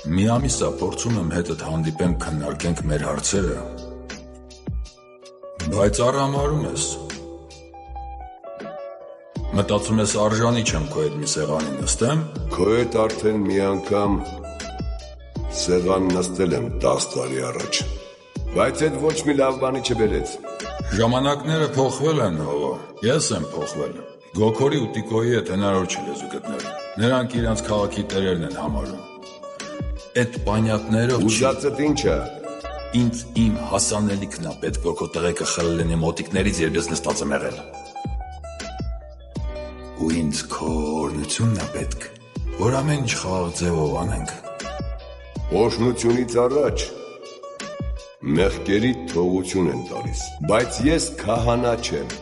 Մի ամիս է փորձում եմ հետդ հանդիպենք, քննարկենք մեր հարցերը, բայց առհամարում ես։ Մտածում ես արժանի չեմ քո հետ մի սեղանի նստեմ։ Քո հետ արդեն մի անգամ սեղան նստել եմ 10 տարի առաջ, բայց այդ ոչ մի լավ բանի չբերեց։ Ժամանակները փոխվել են, հովո, ես եմ փոխվել։ Գոքորի ու Տիկոյի հետ հնարավոր չի լեզու գտնել։ Նրանք իրանց քաղաքի տերերն են համարում։ Այդ պանյակներով չի։ Ուզածդ ինչ է։ Ինձ իմ հասանելիքն է պետք, որ քո տղեկը խլել են իմ մոտիկներից, երբ ես նստած եմ եղել։ Ու ինձ քո օրհնությունն է պետք, որ ամեն ինչ խաղաղ ձևով անենք։ Օրհնությունից առաջ մեղքերի թողություն են տալիս, բայց ես քահանա չեմ։